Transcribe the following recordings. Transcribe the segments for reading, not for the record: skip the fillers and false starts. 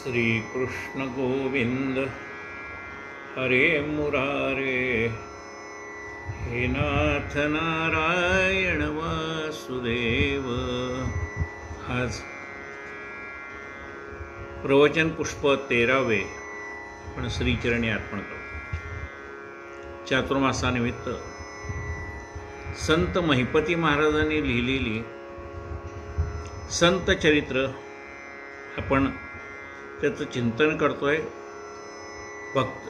श्री कृष्ण गोविंद हरे मुरारे, हे नाथ नारायण वासुदेव। आज प्रवचन पुष्प 13वे आपण श्रीचरणी अर्पण करतो। चातुर्मासानिमित्त संत महिपती महाराजांनी लिहिलेली संत चरित्र आपण त्याचं चिंतन करतोय।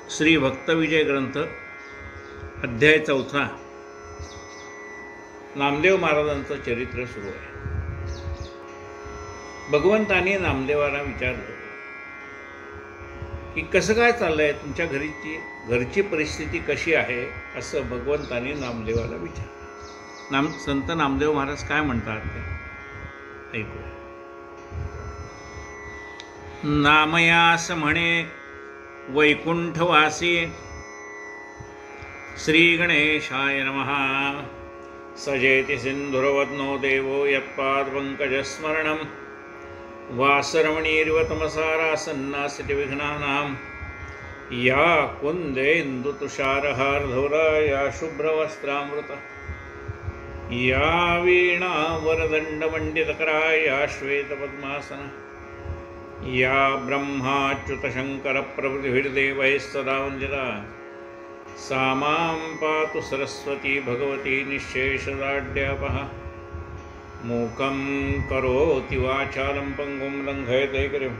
श्री भक्तविजय ग्रंथ अध्याय 4 नामदेव महाराजांचं चरित्र सुरू आहे। भगवंताने नामदेवाला विचारलं की कसं काय चाललंय, तुमच्या घरची परिस्थिती कशी आहे, असं भगवंताने नामदेवाला विचारलं। संत नामदेव महाराज काय म्हणतात ते ऐकूया। नामयास म्हणे वैकुंठवासी, श्री गणेशाय नमः। सजेति सिंधुरवदनो देवो यत्पादपङ्कजस्मरणं, वासरमणीरिव तमसारासन्नासिति विघ्नानां। या कुन्देन्दुतुषारहार्धौरा, या शुभ्रवस्त्रामृता, या वीणा वरदण्डमण्डितकरा, या श्वेतपद्मासना, या ब्रह्माच्युतशङ्करप्रभृतिभिर्देवैः सदा वन्दिता। सा मां पातु सरस्वती भगवती निःशेषदाढ्यापहा। मूकं करोति वाचालं पङ्गुं लङ्घयते गिरिं,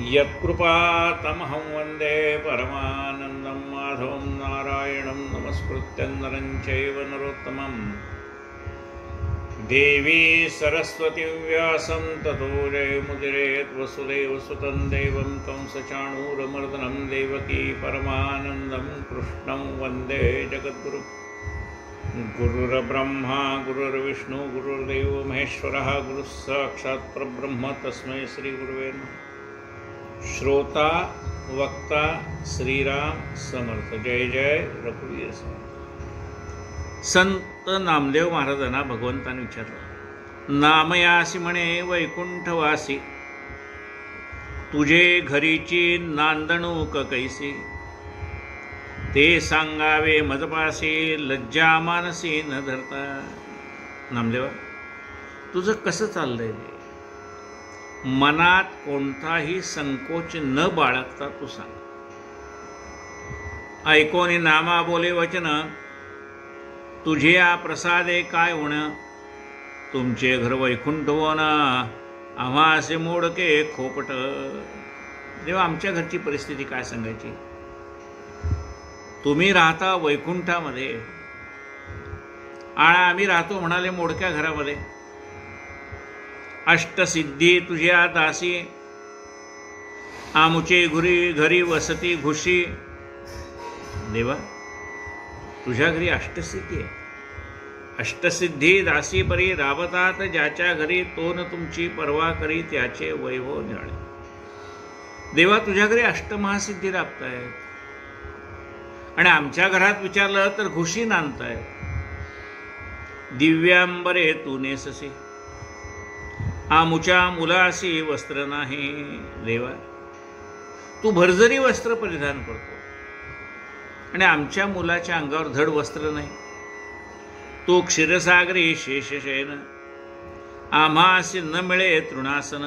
यत्कृपातमहं वन्दे परमानन्दं माधवं नारायणं नमस्कृत्य नरं चैव नरोत्तमम्। देवी सरस्वती व्यासं ततो जयमुदीरयेत्। वसुदेवसुतं देवं कंसचाणूरमर्दनं, देवकी परमानन्दं कृष्णं वन्दे जगद्गुरुं। गुरुर्ब्रह्मा गुरुर्विष्णु गुरुर्देवो महेश्वरः, गुरुः साक्षात् परब्रह्म तस्मै श्रीगुरुवे नमः। श्रोता वक्ता श्रीराम समर्थ। जय जय रघुवीर समर्थ। संत नामदेव महाराजांना भगवंताने विचारलं, नामयासी म्हणे वैकुंठवासी, तुझे घरीची नांदणूक कैसी। ते सांगावे मजपासी, लज्जा मानसी न धरता। नामदेवा, तुझं कसं चाललंय रे? मनात कोणताही संकोच न बाळगता तू सांग। ऐकोनी नामा बोले वचन, तुझे या प्रसादे काय होण। तुमचे घर वैकुंठ होण, आम्हा असे मोडके खोपट। देवा, आमच्या घरची परिस्थिती काय सांगायची? तुम्ही राहता वैकुंठामध्ये आणि आम्ही राहतो म्हणाले मोडक्या घरामध्ये। अष्टसिद्धी तुझ्या दासी, आमुचे घरी वसती घुशी। देवा, तुझ्या घरी अष्टसिद्धी आहे। अष्टसिद्धी दासी परी राबतात, ज्याच्या घरी तो न तुमची पर्वा करी, त्याचे वैभव निराळे। देवा, तुझ्या घरी अष्टमहासिद्धी राबतायत आणि आमच्या घरात विचारलं तर घुशी नांदतायत। दिव्यांबरे तू नेससी, आमुच्या मुलासी वस्त्र नाही। देवा, तू भरजरी वस्त्र परिधान करतो आणि आमच्या मुलाच्या अंगावर धड वस्त्र नाही। तो क्षीरसागरी शेषशयन, आम्हासी न मिळे तृणासन।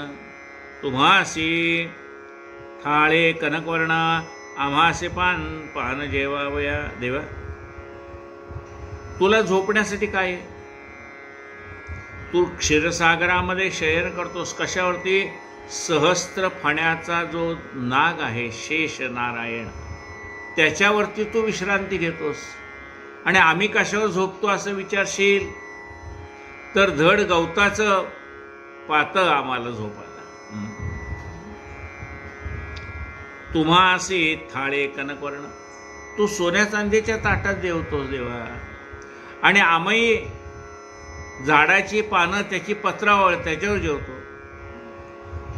तुम्हासी थाळे कनकवर्णा, आम्हासे पान जेवावया। देवा, तुला झोपण्यासाठी काय आहे? तू क्षीरसागरामध्ये शयन करतोस कशावरती? सहस्त्र फण्याचा जो नाग आहे शेष नारायण, त्याच्यावरती तू विश्रांती घेतोस आणि आम्ही कशावर झोपतो असं विचारशील तर धड गवताचं पातळ आम्हाला झोपायला। तुम्हासी थाळे कनकवर्ण, तू सोन्या चांदीच्या ताटात जेवतोस देवा, आणि आम्ही झाडाची पानं त्याची पत्रावळ त्याच्यावर जेवतो।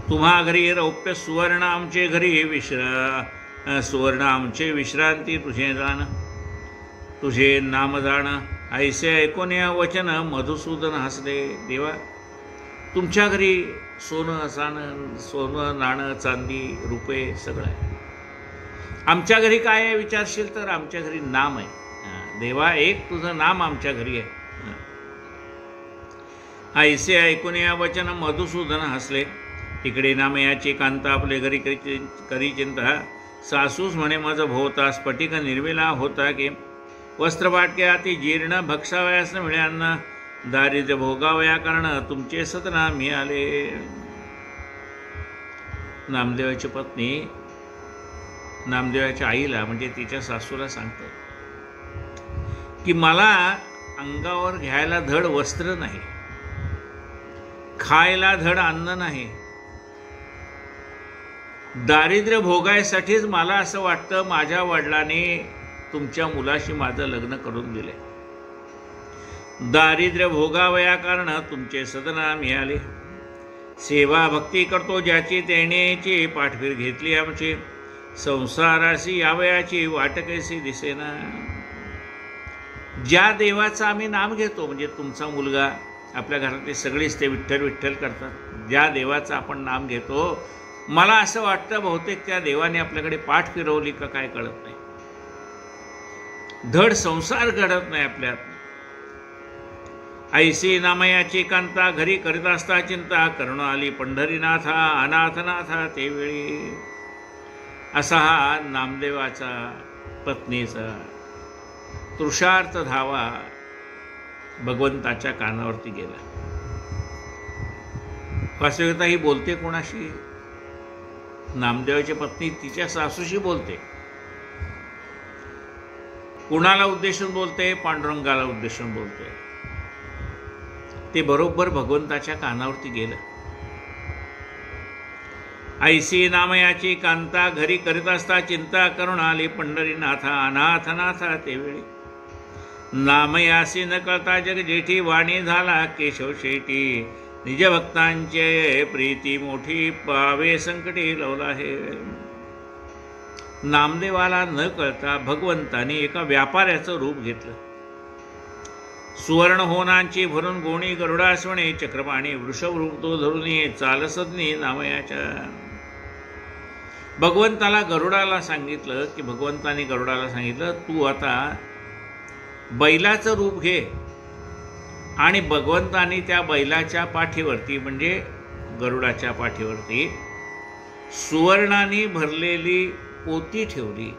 तुम्हा घरी रौप्य सुवर्ण, आमचे घरी सुवर्ण आमचे विश्रांती तुझे जाण। तुझे नाम जाण ऐसे ऐकून या वचन मधुसूदन हसले। देवा, तुमच्या घरी सोनं नाणं चांदी रुपये सगळं आहे. आमच्या घरी काय आहे विचारशील तर आमच्या घरी नाम आहे. देवा एक तुझं नाम आमच्या घरी आहे. ऐसे ऐकून या वचन मधुसूदन हसले. इकडे नामयाची कांता आपले घरी करी चिंता. सासूस म्हणे माझं भोवता स्फटिक निर्मिला होता की वस्त्रवाटके अति जीर्ण भक्षावयास मिळ्यांना दारिद्र्य भोगावया कारण तुमचे सतना मिळाले. नामदेवाची पत्नी नामदेवाच्या आईला म्हणजे तिच्या सासूला सांगतात की मला अंगावर घ्यायला धड वस्त्र नाही, खायला धड अन्न नाही, दारिद्र्य भोगायसाठीच मला असं वाटतं माझ्या वडिलांनी तुमच्या मुलाशी माझं लग्न करून दिले. दारिद्र्य भोगावया कारण तुमचे सदना मिळाले. सेवा भक्ती करतो ज्याची तेण्याची पाठफीर घेतली आमची. संसाराशी यावयाची वाट कैसी दिसेना. ज्या देवाचं आम्ही नाम घेतो म्हणजे तुमचा मुलगा, आपल्या घरातले सगळेच ते विठ्ठल विठ्ठल करतात. ज्या देवाचं आपण नाम घेतो मला असं वाटतं बहुतेक त्या देवाने आपल्याकडे पाठ फिरवली का काय कळत नाही. धड संसार घडत नाही आपल्यात. ऐसी नामयाची कांता घरी करीत असता चिंता करुण आली पंढरीनाथा अनाथनाथा ते वेळी. असा हा नामदेवाचा पत्नीचा तृषार्थ धावा भगवंताच्या कानावरती गेला. वास्तविकता ही बोलते कोणाशी? नामदेवाची पत्नी तिच्या सासूशी बोलते. कुणाला उद्देशून बोलते? पांडुरंगाला उद्देशून बोलते. ते बरोबर भगवंताच्या कानावरती गेलं. ऐसी नामयाची कांता घरी करीत असता चिंता करून आली पंढरीनाथा अनाथनाथा ते वेळी. नामयासी न कळता जग जेठी वाणी झाला केशव शेटी. निज भक्तांचे प्रीती मोठी पावे संकटी लवला हे. नामदेवाला न कळता भगवंताने एका व्यापाऱ्याचं रूप घेतलं. सुवर्ण होनांची भरून गोणी गरुडासवणे चक्रपाणी वृषभ रूप तो धरुणी चालसदनी नामयाच्या. भगवंताला गरुडाला सांगितलं की भगवंताने गरुडाला सांगितलं तू आता बैलाचं रूप घे आणि भगवंतानी त्या बैलाच्या पाठीवरती म्हणजे गरुडाच्या पाठीवरती सुवर्णाने भरलेली पोती ठेवली.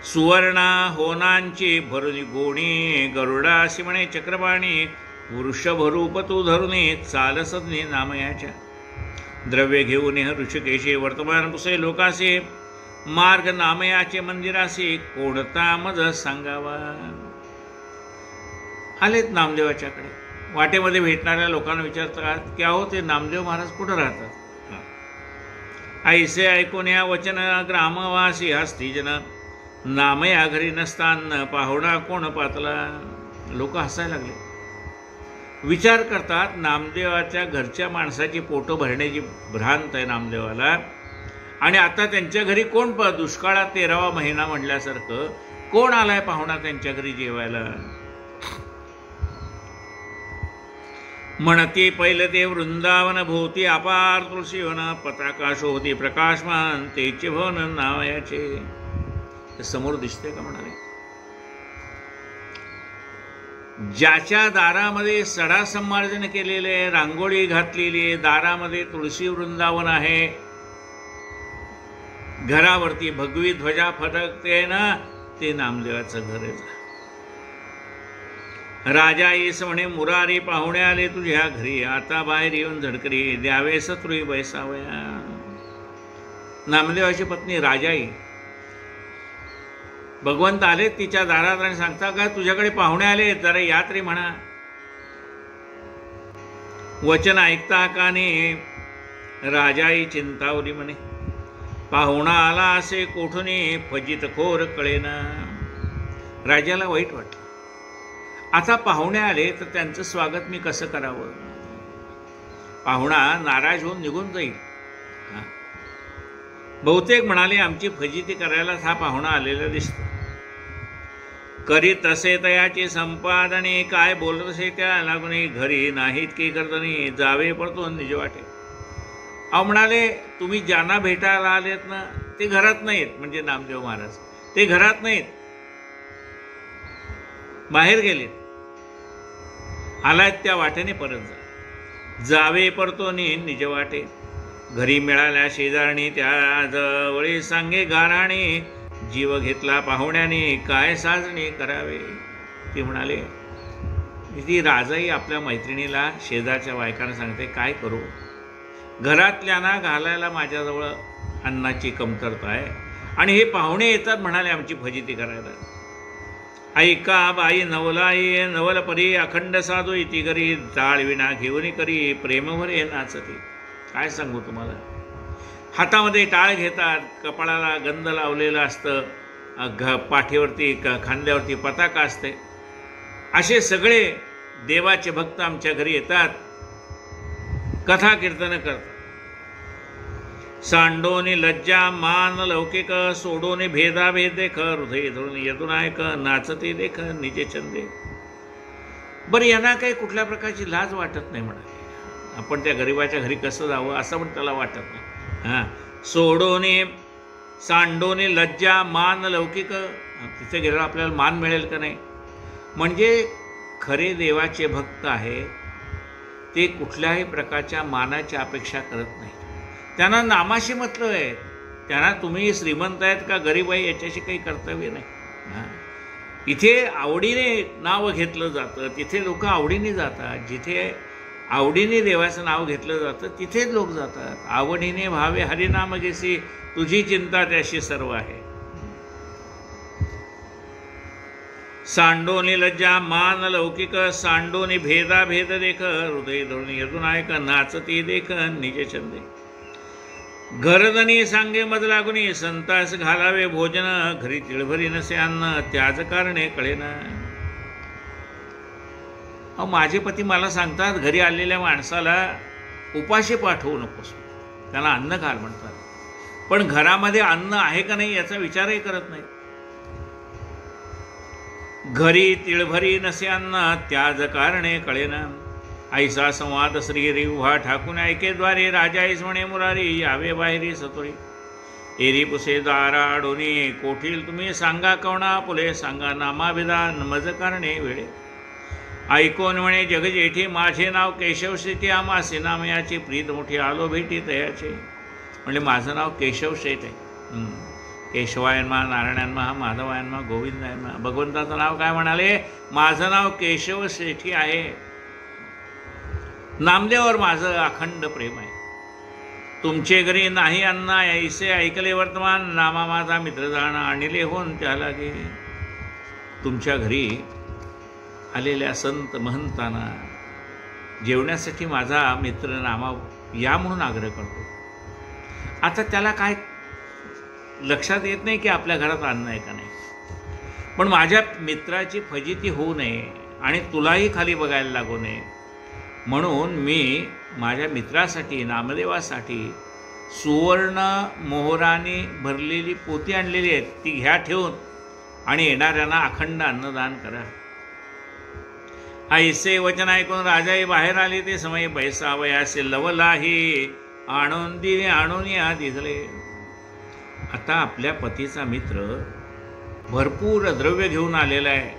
सुवर्णा होनांची भरुनी गोणी गरुडासी म्हणे चक्रपाणी वृषभ रूप तू धरुनी चालसदनी नामयाच्या. द्रव्य घेऊन ऋषिकेशी वर्तमान पुसे लोकासे मार्ग नामयाचे मंदिराशी कोणता मज सांगावा. आलेत नामदेवाच्याकडे. वाटेमध्ये भेटणाऱ्या लोकांना विचारतात की अहो ते नामदेव महाराज कुठं राहतात? ऐसे ऐकून या वचन ग्रामवासी हस्ती जन नामया घरी नसताना पाहुणा कोण पातला. लोक हसायला लागले. विचार करतात नामदेवाच्या घरच्या माणसाची पोटं भरण्याची भ्रांत आहे नामदेवाला आणि आता त्यांच्या घरी कोण दुष्काळात 13वा महिना म्हटल्यासारखं कोण आलाय पाहुणा त्यांच्या घरी जेवायला. म्हणती पहिले ते वृंदावन भोवती अपार तुळशीवन पताकाश होती प्रकाशमान तेचे भवन नावयाचे. समोर दिसते का म्हणाले. ज्याच्या दारामध्ये सडा संमार्जन केलेले रांगोळी घातलेली दारामध्ये तुळशी वृंदावन आहे. घरावरती भगवी ध्वजा फडकते ना ते नामदेवाचं घर आहे. राजा येस म्हणे मुरारी पाहुणे आले तुझ्या घरी आता बाहेर येऊन झडकरी द्यावे सत्रुई बैसावया. नामदेवाची पत्नी राजाई भगवंत आले तिच्या दारात आणि सांगता का तुझ्याकडे पाहुणे आले जरा या तरी म्हणा. वचन ऐकता का ने राजाई चिंतावली म्हणे पाहुणा आला असे कोठून फजित खोर कळेना. राजाला वाईट वाटलं. आता पाहुणे आले तर त्यांचं स्वागत मी कसं करावं. पाहुणा नाराज होऊन निघून जाईल. बहुतेक म्हणाले आमची फजिती करायलाच हा पाहुणा आलेला दिसतो. करीत तसे तयाची संपादने, काय बोलत असे त्या लागून घरी नाहीत की करतनी, जावे पडतो निज वाटे. अहो म्हणाले, तुम्ही ज्यांना भेटायला आलेत ना ते घरात नाहीत, म्हणजे नामदेव महाराज ते घरात नाहीत, बाहेर गेलेत. आलात त्या वाटेने परत जा. जावे पडतो निज वाटे, घरी मिळाल्या शेजारणी त्या जवळी सांगे गाराणे, जीव घेतला पाहुण्याने काय साजणे करावे. ते म्हणाले, ती राजाई आपल्या मैत्रिणीला शेजारच्या बायकांना सांगते, काय करू, घरातल्यांना घालायला माझ्याजवळ अन्नाची कमतरता आहे आणि हे पाहुणे येतात म्हणाले आमची फजिती करायला. ऐका बाई नवलाई नवल परी, अखंड साधू इति घरी, टाळ विना घेऊन करी, प्रेमभर हे नाचते. काय सांगू तुम्हाला, हातामध्ये टाळ घेतात, कपाळाला गंध लावलेलं असतं, पाठीवरती खांद्यावरती पताका असते. असे सगळे देवाचे भक्त आमच्या घरी येतात, कथा कीर्तन करतात. सांडोनी लज्जा मान लौकिक, सोडोनी भेदाभेद देख, हृदय धरून यदुनायक, नाचते देख निजे छंदे. बरं, यांना काही कुठल्या प्रकारची लाज वाटत नाही म्हणाले. आपण त्या गरिबाच्या घरी कसं जावं असं पण त्याला वाटत नाही. हां, सोडोनी सांडोनी लज्जा मान लौकिक, तिथे गेल्यावर आपल्याला मान मिळेल का नाही. म्हणजे खरे देवाचे भक्त आहे ते कुठल्याही प्रकारच्या मानाची अपेक्षा करत नाही. त्यांना नामाशी मतलब आहे. त्यांना तुम्ही श्रीमंत आहेत का गरीब आहे याच्याशी काही कर्तव्य नाही. हां, इथे आवडीने नाव घेतलं जातं, तिथे लोक आवडीने जातात. जिथे आवडीने देवाचं नाव घेतलं जातं तिथेच लोक जातात. आवडीने भावे हरिनाम घेसी, तुझी चिंता त्याशी सर्व आहे. सांडोनी लज्जा मान लौकिक, सांडोनी भेदाभेद देख, हृदय धरून यदुनायक, नाचती देख निज छंदे. घरदनी सांगे मज लागुनी, संतास घालावे भोजन, घरी तिळभरी नसे अन्न, त्याच कारणे कळेना. अहो, माझे पती मला सांगतात, घरी आलेल्या माणसाला उपाशी पाठवू नकोस, त्याला अन्न घाल म्हणतात. पण घरामध्ये अन्न आहे का नाही याचा विचारही करत नाही. घरी तिळभरी नसे अन्न, त्याच कारणे कळेना. ऐसा संवाद श्री उभा ठाकून ऐकेद्वारे, राजा ऐस म्हणे मुरारी, यावे बाहेरी सतोरी. एरी पुसे दारा आडोनी, कोठील तुम्ही सांगा कवणा पुले, सांगा नामाभिधान मज कारणे वेळे. ऐकोन म्हणे जग जेठी, माझे नाव केशव शेठी, आमासे नाम याची, प्रीत मोठी आलो भेटी तयाचे. म्हणजे माझं नाव केशव शेठ आहे. केशवायनमा, नारायणायनमा, माधवायनमा, गोविंदायनमा. भगवंताचं नाव काय म्हणाले, माझं नाव केशव शेठी आहे. नामदेवावर माझं अखंड प्रेम आहे. तुमचे घरी नाही अन्न, ऐसे ऐकले वर्तमान, नामा माझा मित्र जाणं, आणले होऊन त्याला गे. तुमच्या घरी आलेल्या संत महंतांना जेवण्यासाठी माझा मित्र नामा या म्हणून आग्रह करतो. आता त्याला काय लक्षात येत नाही की आपल्या घरात अन्न आहे का नाही. पण माझ्या मित्राची फजिती होऊ नये आणि तुलाही खाली बघायला लागू नये म्हणून मी माझ्या मित्रासाठी, नामदेवासाठी सुवर्ण मोहराने भरलेली पोती आणलेली आहेत, ती घ्या ठेवून आणि येणाऱ्यांना अखंड अन्नदान करा. ऐसे वचन ऐकून राजाही बाहेर आले. ते समय बैसावयासे लवलाही, आनंदीने आणून या दिसले. आता आपल्या पतीचा मित्र भरपूर द्रव्य घेऊन आलेला आहे.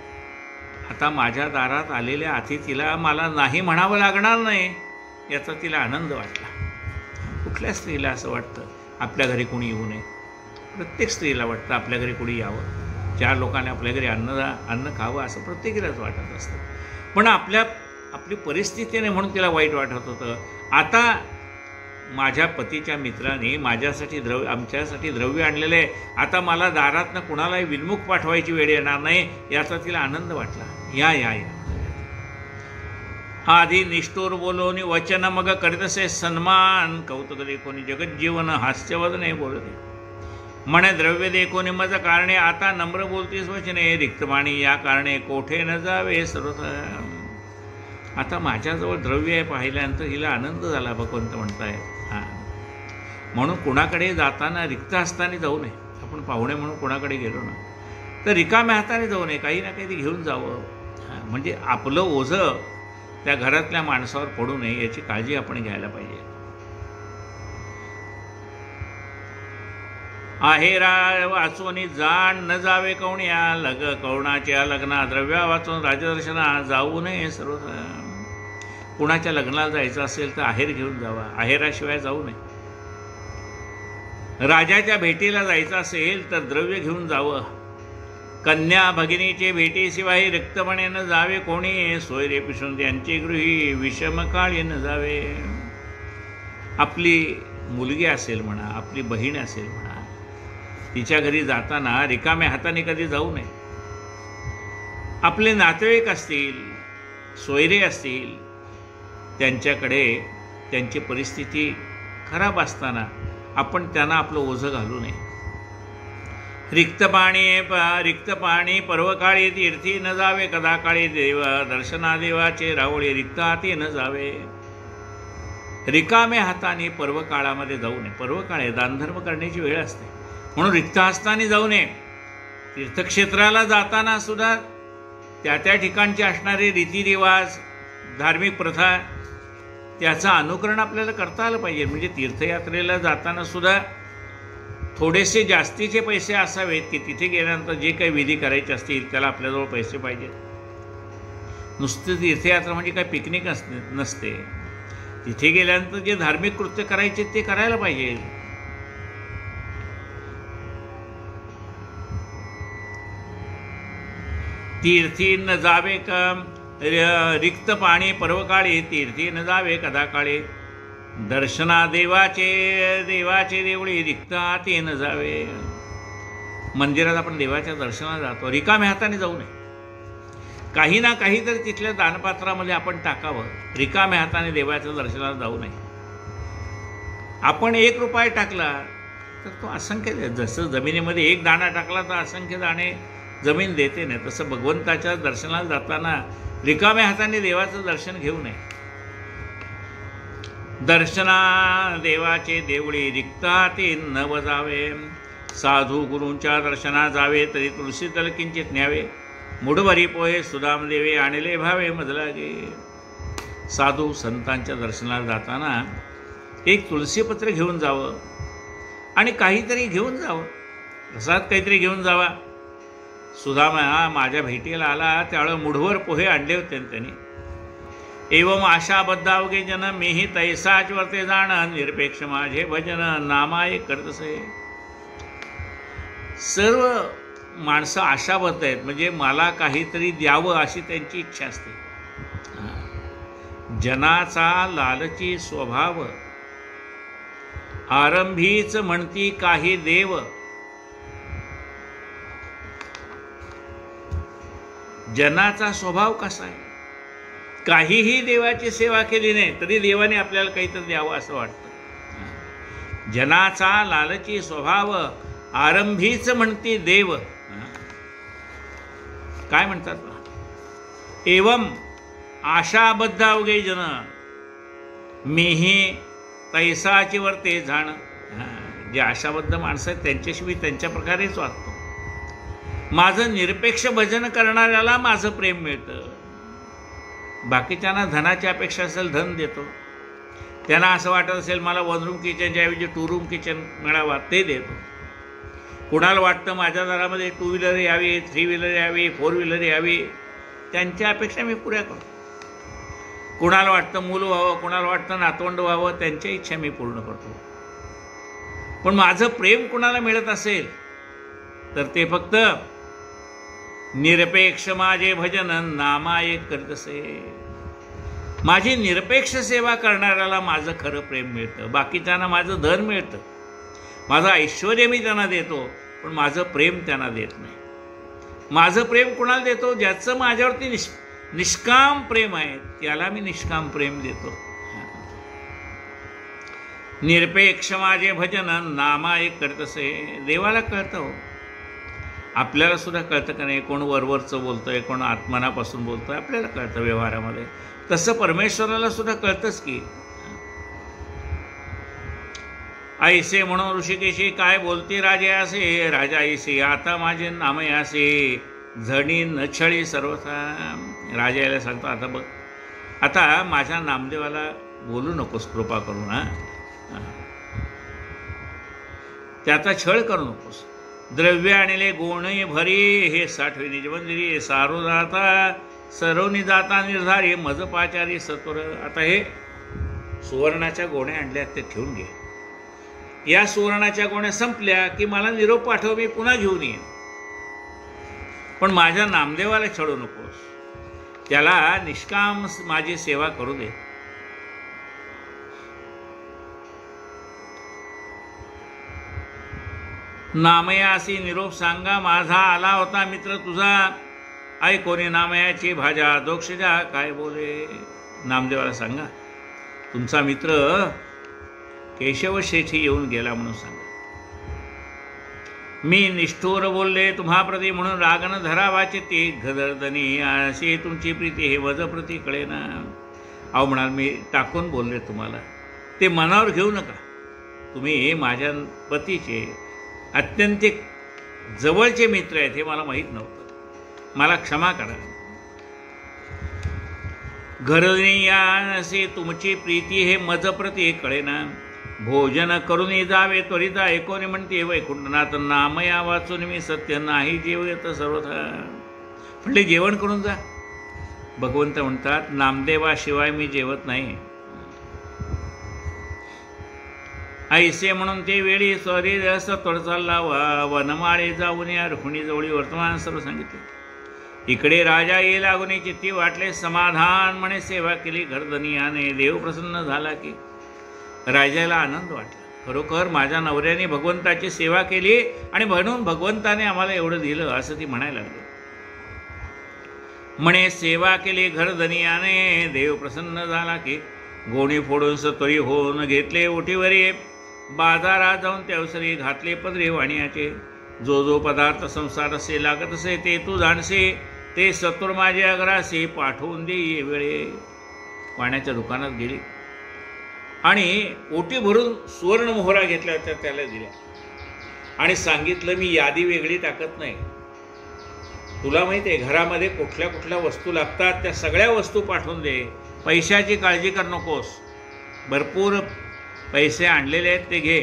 आता माझ्या दारात आलेल्या अतिथीला मला नाही म्हणावं लागणार नाही याचा तिला आनंद वाटला. कुठल्या स्त्रीला असं वाटतं आपल्या घरी कोणी येऊ नये? प्रत्येक स्त्रीला वाटतं आपल्या घरी कोणी यावं, 4 लोकांनी आपल्या घरी अन्न खावं असं प्रत्येकीलाच वाटत असतं. पण आपली परिस्थिती नाही म्हणून तिला वाईट वाटत होतं. आता माझ्या पतीच्या मित्राने आमच्यासाठी द्रव्य आणलेलं आहे. आता मला दारातनं कुणालाही विनमुख पाठवायची वेळ येणार नाही याचा तिला आनंद वाटला. या या या आधी निष्ठूर बोलोनी वचन मग करीतसे सन्मान, कौतुक देखोनी जगज्जीवन हास्यवदने बोलते. म्हणे द्रव्य देखोनी मज कारणे, आता नम्र बोलतीस वचने, रिक्तवाणी या कारणे कोठे न जावे सर्वथ. आता माझ्याजवळ द्रव्य आहे पाहिल्यानंतर हिला आनंद झाला. भगवंत म्हणताय हां, म्हणून कुणाकडे जाताना रिक्त हस्ताने जाऊ नये. आपण पाहुणे म्हणून कुणाकडे गेलो ना तर रिकाम्या हाताने जाऊ नये, काही ना काही घेऊन जावं. म्हणजे आपलं ओझं त्या घरातल्या माणसावर पडू नये याची काळजी आपण घ्यायला पाहिजे. आहेरा वाचून जाण न जावे कवण्या, कवणाच्या लग्ना द्रव्या वाचून राजदर्शना जाऊ नये सर्व. कुणाच्या लग्नाला जायचं असेल तर आहेर घेऊन जावा, आहेराशिवाय जाऊ नये. राजाच्या भेटीला जायचं असेल तर द्रव्य घेऊन जावं. कन्या भगिनीचे भेटीशिवाय रिक्तपणे न जावे कोणी, सोयरे पिसून त्यांचे गृही विषमकाळी न जावे. आपली मुलगी असेल म्हणा, आपली बहीण असेल म्हणा, तिच्या घरी जाताना रिकाम्या हाताने कधी जाऊ नये. आपले नातेवाईक असतील, सोयरे असतील, त्यांच्याकडे त्यांची परिस्थिती खराब असताना आपण त्यांना आपलं ओझं घालू नये. रिक्त पाणी पर्वकाळी तीर्थी न जावे, कदाकाळी दर्शनादेवाचे रावळे रिक्त हाती न जावे. रिकाम्या हाताने पर्वकाळामध्ये जाऊ नये. पर्वकाळ आहे, दानधर्म करण्याची वेळ असते, म्हणून रिक्त हस्ताने जाऊ नये. तीर्थक्षेत्राला जाताना सुद्धा त्या ठिकाणचे असणारे रीतिरिवाज, धार्मिक प्रथा त्याचं अनुकरण आपल्याला करता आलं पाहिजे. म्हणजे तीर्थयात्रेला जाताना सुद्धा थोडेसे जास्तीचे पैसे असावेत की तिथे गेल्यानंतर जे काही विधी करायचे असतील त्याला आपल्याजवळ पैसे पाहिजेत. नुसतं तीर्थयात्रा म्हणजे काही पिकनिक नसते. तिथे गेल्यानंतर जे धार्मिक कृत्य करायचे ते करायला पाहिजे. तीर्थी न जावे रिक्त पाणी पर्वकाळी तीर्थी न जावे कदाकाळी दर्शना देवाचे देवळी रिक्त हाती न जावे. मंदिरात आपण देवाच्या दर्शनाला जातो, रिकाम्या हाताने जाऊ नये. काही ना काही तरी तिथल्या दानपात्रामध्ये आपण टाकावं. रिकाम्या हाताने देवाच्या दर्शनाला जाऊ नये. आपण 1 रुपया टाकला तर तो असंख्य, जसं जमिनीमध्ये 1 दाणा टाकला तर असंख्य दाणे जमीन देते नाही, तसं भगवंताच्या दर्शनाला जाताना रिकाम्या हाताने देवाचं दर्शन घेऊ नये. दर्शना देवाचे देवळी रिक्त हाती न वजावे. साधू गुरूंच्या दर्शना जावे तरी तुळशी तल किंचित न्यावे. मुठभरी पोहे सुदाम देवे आणले भावे मजलागे. साधू संतांच्या दर्शनाला जाताना 1 तुळशीपत्र घेऊन जावं आणि काहीतरी घेऊन जावं, प्रसाद काहीतरी घेऊन जावा. सुदामा माझ्या भेटीला आला त्यावेळेस मुठभर पोहे आणले होते त्यांनी. एवं आशाबद्ध अवघे जन मीही तैसाच वर्ते जाण, निरपेक्ष माझे भजन नामाये करतसे. सर्व माणसं आशाबद्ध आहेत, म्हणजे मला काहीतरी द्यावं अशी त्यांची इच्छा असते. जनाचा लालची स्वभाव, आरंभीच म्हणती काही देव. जनाचा स्वभाव कसा आहे, काहीही देवाची सेवा केली नाही तरी देवाने आपल्याला काहीतरी द्यावं असं वाटतं. जनाचा लालची स्वभाव, आरंभीच म्हणती देव. काय म्हणतात, एवं आशाबद्ध अवघे जन मीही तैसाची वर्ते जाण. जे आशाबद्ध माणसं आहेत त्यांच्याशी मी त्यांच्या प्रकारेच वागतो. माझं निरपेक्ष भजन करणाऱ्याला माझं प्रेम मिळतं. बाकीच्यांना धनाची अपेक्षा असेल धन देतो, त्यांना असं वाटत असेल मला 1 रूम किचनच्या ऐवजी 2 रूम किचन मिळावा ते देतो. कुणाला वाटतं माझ्या दारामध्ये 2 व्हीलर यावी, 3 व्हीलर यावी, 4 व्हीलर यावी, त्यांच्या अपेक्षा मी पुऱ्या करतो. कुणाला वाटतं मूल व्हावं, कुणाला वाटतं नातवंड व्हावं, त्यांच्या इच्छा मी पूर्ण करतो. पण माझं प्रेम कुणाला मिळत असेल तर ते फक्त निरपेक्ष माझे भजन नामाये करतसे. माझी निरपेक्ष सेवा करणाऱ्याला माझं खरं प्रेम मिळतं. बाकीच्यांना माझं धन मिळतं, माझं ऐश्वर्य मी त्यांना देतो, पण माझं प्रेम त्यांना देत नाही. माझं प्रेम कुणाला देतो, ज्याचं माझ्यावरती निष्काम प्रेम आहे त्याला मी निष्काम प्रेम देतो. निरपेक्ष माझे भजन नामाये करतसे. देवाला कळतं हो, आपल्याला सुद्धा कळतं का नाही, कोण वरवरचं बोलतोय, कोण आत्मनापासून बोलतोय, आपल्याला कळतं व्यवहारामध्ये. तसं परमेश्वराला सुद्धा कळतंच की ऐसे म्हणून ऋषिकेशी काय बोलते राजे असे, राजा ऐसे आता माझे नाम असे, झणी नछळी सर्वथा. राजा याला सांगतो, आता बघ, आता माझ्या नामदेवाला बोलू नकोस कृपा करून, त्याचा छळ करू नकोस. द्रव्य आणले गोणे भरी, हे साठवे निज मंदिरी, सारो जाता सरोनी जाता निर्धारी, मज पाचारी सत्वर. आता हे सुवर्णाच्या गोण्या आणल्या ते ठेवून घे. या सुवर्णाच्या गोण्या संपल्या की मला निरोप पाठव, मी पुन्हा घेऊन येईन. पण माझ्या नामदेवाला छळू नकोस, त्याला निष्काम माझी सेवा करू दे. नामयासी निरोप सांगा, माझा आला होता मित्र तुझा, ऐकोनी नामयाची भाजा दोक्षजा काय बोले. नामदेवाला सांगा, तुमचा मित्र केशव शेठी येऊन गेला म्हणून सांगा. मी निष्ठुर बोलले तुम्हाप्रती, म्हणून रागन धरावाचे ते गदर्दनी, अशी तुमची प्रीती हे वजप्रती कळेना. अहो म्हणाल, मी टाकून बोलले तुम्हाला, ते मनावर घेऊ नका. तुम्ही माझ्या पतीचे अत्यंतिक जवळचे मित्र आहेत हे मला माहीत नव्हतं, मला क्षमा करा. घरणी या असे तुमची प्रीती हे मजप्रती कळेना. भोजन करून जावे त्वरिता, ऐकोने म्हणते वैकुंठनाथ, नामया वाचून मी सत्य नाही जेवत सर्वथा. म्हणले जेवण करून जा. भगवंत म्हणतात, नामदेवाशिवाय मी जेवत नाही. ऐसे म्हणून ते वेळी सॉरी सत्वर चालला वनमाळे जाऊन या रुक्मिणी जवळी वर्तमान सर्व सांगितले. इकडे राजा ये लागून चित्ती वाटले समाधान, म्हणे सेवा केली घरधनियाने, देव प्रसन्न झाला की. राजाला आनंद वाटला, खरोखर माझ्या नवऱ्याने भगवंताची सेवा केली आणि म्हणून भगवंताने आम्हाला एवढं दिलं असं ती म्हणायला लागली. म्हणे सेवा केली घरधनियाने, देव प्रसन्न झाला की. गोणी फोडून सत्वरी होऊन घेतले ओठीवरी, बाजारात जाऊन त्यावसरी घातले पदरी वाणियाचे. जो जो पदार्थ संसार असे लागत असे ते तू जाणसे, ते सत्वर माझे अग्रासे पाठवून दे ये वेळे. वाण्याच्या दुकानात गेली आणि ओटी भरून सुवर्ण मोहरा घेतल्या होत्या, त्याला दिल्या आणि सांगितलं, मी यादी वेगळी टाकत नाही. तुला माहिती आहे घरामध्ये कुठल्या कुठल्या वस्तू लागतात, त्या सगळ्या वस्तू पाठवून दे. पैशाची काळजी कर नकोस, भरपूर पैसे आणलेले आहेत ते घे.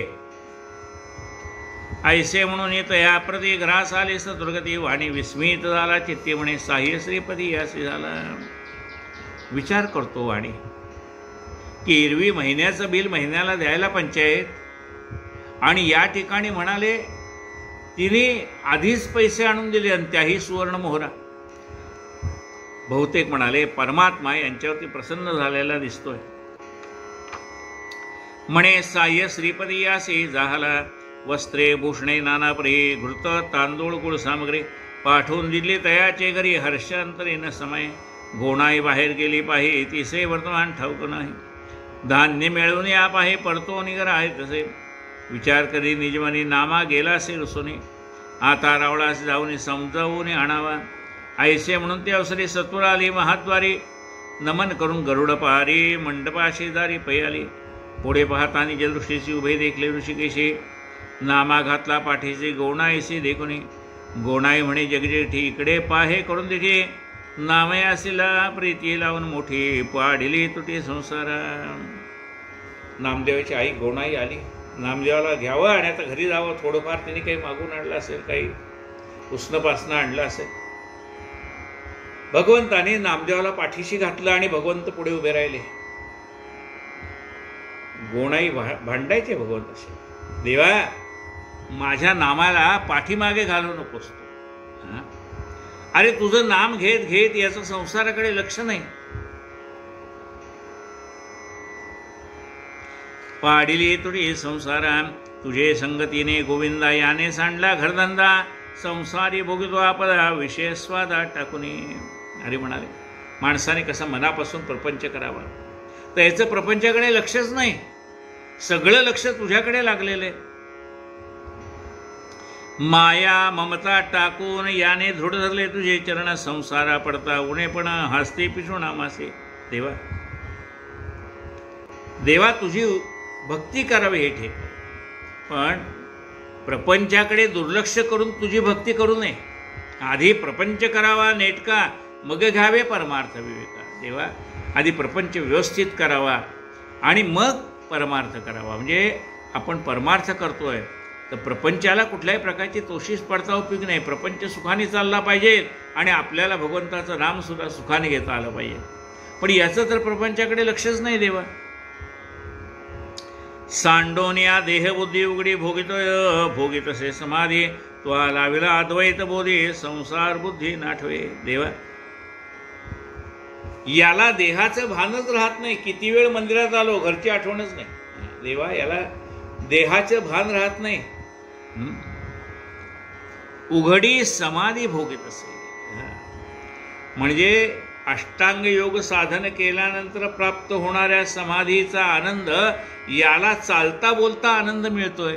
ऐसे म्हणून येत या प्रती ग्रास आले सदुर्गती, वाणी विस्मित झाला चित्ती, म्हणे साह्य श्रीपती असे झाला. विचार करतो वाणी की एरवी महिन्याचं बिल महिन्याला द्यायला पंचायत, आणि या ठिकाणी म्हणाले तिने आधीच पैसे आणून दिले आणि त्याही सुवर्ण मोहरा. बहुतेक म्हणाले परमात्मा यांच्यावरती प्रसन्न झालेला दिसतोय. म्हणे साह्य श्रीपदी यासी झाला, वस्त्रे भूषणे नाना परी, घृत तांदूळ गुळ सामग्री पाठवून दिली तयाचे घरी. हर्षांतरे न समय गोणाई बाहेर गेली पाहि, तिसे वर्तमान ठाऊक नाही. धान्य मिळवून या पाहे परतो निगर आहे तसे, विचार करी निजमनी नामा गेला से रुसोने. आता रावळास जाऊन समजावून आणावा. ऐसे म्हणून ते अवसरी सत्वर आली महाद्वारी, नमन करून गरुड पहारी मंडपा शेजारी पयाली. पुढे पाहता निजदृष्टीची उभे देखले ऋषिकेशी, नामा घातला पाठीचे गोणाईशी देखुनी. गोणाई म्हणे जगजेठी इकडे पाहे करून दिठी, नामयासीला प्रीती लावून मोठी, पाडिली तुटी संसारा. नामदेवाची आई गोणाई आली, नामदेवाला घ्यावं आणि आता घरी जावं. थोडंफार तिने काही मागून आणलं असेल, काही उष्णपासनं आणलं असेल. भगवंताने नामदेवाला पाठीशी घातलं आणि भगवंत पुढे उभे राहिले. गोणाई भांडायचे भगवंताशी, देवा माझ्या नामाला पाठीमागे घालू नकोस. अरे तुझं नाम घेत घेत याचं संसाराकडे लक्ष नाही. पाडिली तुझी संसारा, तुझे संगतीने गोविंदा याने सांडला घरधंदा. संसारी भोगितो आपला विषय स्वादा टाकून. अरे म्हणाले माणसाने कसा मनापासून प्रपंच करावा, तर याचं प्रपंचाकडे लक्षच नाही, सगळं लक्ष तुझ्याकडे लागलेलं आहे. माया ममता टाकून याने दृढ धरले तुझे चरण. संसारा पडता उणे पण हसते पिशू नामासे. देवा देवा तुझी भक्ती करावी हे ठेक. पण प्रपंचाकडे दुर्लक्ष करून तुझी भक्ती करू नये. आधी प्रपंच करावा नेटका, मग घ्यावे परमार्थ विवेका. देवा, आधी प्रपंच व्यवस्थित करावा आणि मग परमार्थ करावा. म्हणजे आपण परमार्थ करतोय तर प्रपंचाला कुठल्याही प्रकारची तोशीस पडता उपयोग नाही. प्रपंच सुखाने चालला पाहिजे आणि आपल्याला भगवंताचं नामसुद्धा सुखाने घेता आलं पाहिजे. पण याचं तर प्रपंचाकडे लक्षच नाही देवा. सांडोनिया देहबुद्धी उघडी भोगितोय भोगितसे समाधी, तो लाविला अद्वैत बोधी संसार बुद्धी नाठवे. देवा, याला देहाचं भानच राहत नाही. किती वेळ मंदिरात आलो, घरची आठवणच नाही. देवा, याला देहाचं भान राहत नाही. उघडी समाधी भोगीत असे. म्हणजे अष्टांग योग साधन केल्यानंतर प्राप्त होणाऱ्या समाधीचा आनंद याला चालता बोलता आनंद मिळतोय.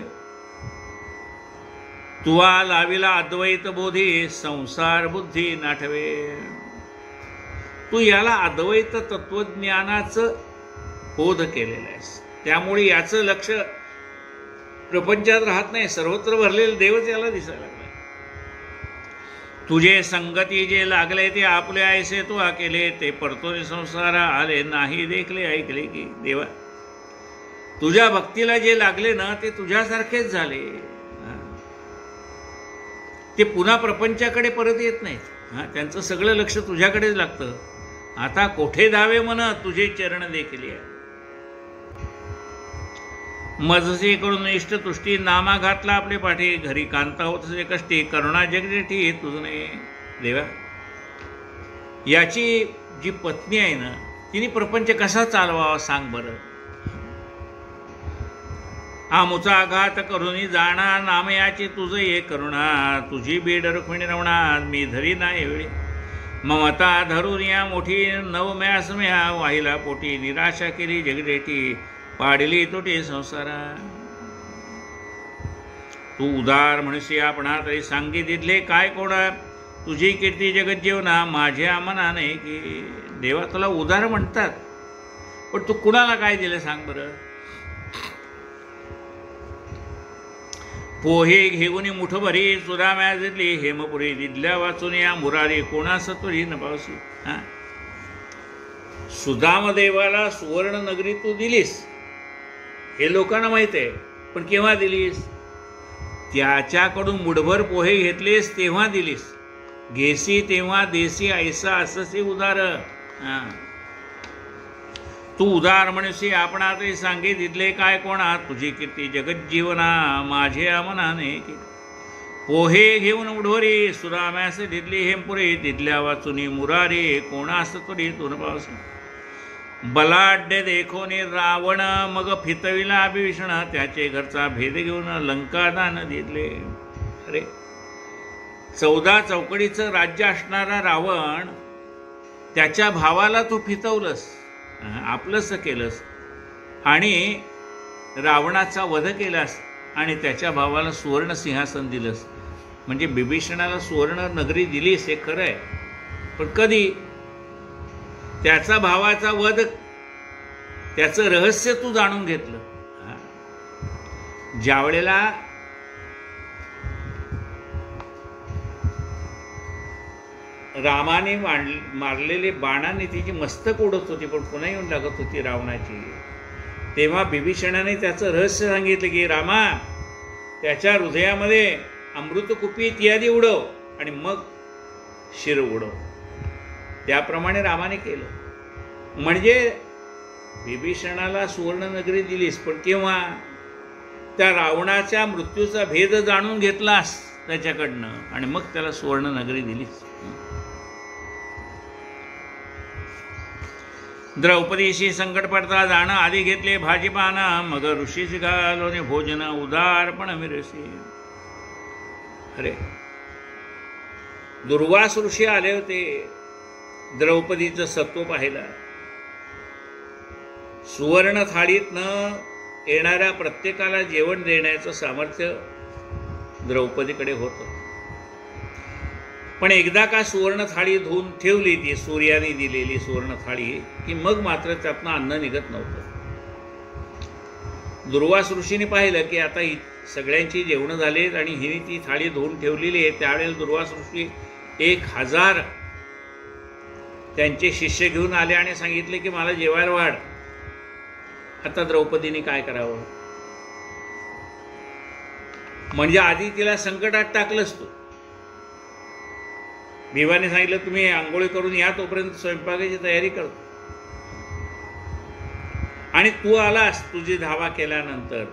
तुवा लाविला अद्वैत बोधी संसार बुद्धी नाठवे. तू याला अद्वैत तत्वज्ञानाचं बोध केलेलं आहेस, त्यामुळे याचं लक्ष प्रपंचात राहत नाही. सर्वत्र भरलेलं देवच याला दिसायला लागलाय. तुझे संगती जे लागले ते आपले ऐसे तू केले, ते परतोनी संसारा आले नाही देखले ऐकले की. देवा, तुझ्या भक्तीला जे लागले ना ते तुझ्यासारखेच झाले. ते पुन्हा प्रपंचाकडे परत येत नाहीत. त्यांचं सगळं लक्ष तुझ्याकडेच लागतं. आता कोठे धावे मन तुझे चरण देखील. मजसे करून इष्ट तुष्टी नामा घातला आपले पाठी, घरी कांता होतसे कष्टी करुणा जगजेठी तुझने. देवा, याची जी पत्नी आहे ना तिने प्रपंच कसा चालवावा सांग बरं. आमुचा आघात करून जाणा नाम याची तुझ ये करुणा, तुझी बीड रुक्मिणी रवणा मी धरी नाही वेळी. ममता धरून या मोठी नवम्यास म्या वाहिला पोटी, निराशा केली जगदेठी पाडली तोटे संसारा. तू उदार म्हणशी आपणा तरी सांगी दिले काय कोणा, तुझी कीर्ती जगत जीवना माझ्या मनाने की. देवा, तुला उदार म्हणतात पण तू कुणाला काय दिलं सांग बरं. पोहे घेऊन मुठभरी सुदाम्या दिली हेमपुरी, दिदल्या वाचून या मुरारी कोणा सत्वरी नपावसी. सुदाम देवाला सुवर्ण नगरी तू दिलीस हे लोकांना माहित आहे, पण केव्हा दिलीस. त्याच्याकडून मुठभर पोहे घेतलेस तेव्हा दिलीस. घेसी तेव्हा देसी ऐसा अससे उदार. तू उदार म्हणशी आपणा तरी सांगे दिदले काय कोणा, तुझी कीर्ती जगत जीवना माझे मनाने की. पोहे घेऊन मुठभरी सुदाम्यास दिदली हेमपुरी, दिदल्या वाचुनी मुरारी कोणास तरी तुन पावसी. बलाढ्य देखोनी रावण मग फितविला अभिभीषण, त्याचे घरचा भेद घेऊन लंकादान दिले. अरे, 14 चौकडीचं राज्य असणारा रावण त्याच्या भावाला तू फितवलंस, आपलंच केलंस आणि रावणाचा वध केलास आणि त्याच्या भावाला सुवर्ण सिंहासन दिलंस. म्हणजे बिभीषणाला सुवर्ण नगरी दिलीस हे खरं आहे, पण कधी. त्याचा भावाचा वध, त्याचं रहस्य तू जाणून घेतलं. ज्यावेळेला रामाने मारलेले बाणाने तिची मस्तक उडत होती पण पुन्हा येऊन लागत होती रावणाची, तेव्हा बिभीषणाने त्याचं रहस्य सांगितलं की रामा, त्याच्या हृदयामध्ये अमृतकुपी इत्यादी उडव आणि मग शिर उडव. त्याप्रमाणे रामाने केलं. म्हणजे बिभीषणाला सुवर्णनगरी दिलीस, पण केव्हा. त्या रावणाच्या मृत्यूचा भेद जाणून घेतलास त्याच्याकडनं आणि मग त्याला सुवर्णनगरी दिलीस. द्रौपदीशी संकट पडता जाणं आधी घेतले भाजीपाना, मग ऋषीशी घालोने भोजन उदारपण मिरसी. अरे, दुर्वास ऋषी आले होते द्रौपदीचं सत्व पाहिलं. सुवर्ण थाळीतनं येणाऱ्या प्रत्येकाला जेवण देण्याचं सामर्थ्य द्रौपदीकडे होतं. पण एकदा का सुवर्ण थाळी धुवून ठेवली, ती सूर्याने दिलेली सुवर्ण थाळी, की मग मात्र त्यातनं अन्न निघत नव्हतं. दुर्वास ऋषीने पाहिलं की आता सगळ्यांची जेवणं झालीत आणि हिने ती थाळी धुवून ठेवलेली आहे. त्यावेळेला दुर्वास ऋषी 1000 त्यांचे शिष्य घेऊन आले आणि सांगितले की मला जेवायला वाढ. आता द्रौपदीने काय करावं? म्हणजे आधी तिला संकटात टाकलंच तू. भीमाने सांगितलं तुम्ही आंघोळी करून या, तोपर्यंत स्वयंपाकाची तयारी करतो. आणि तू आलास तुझी धावा केल्यानंतर.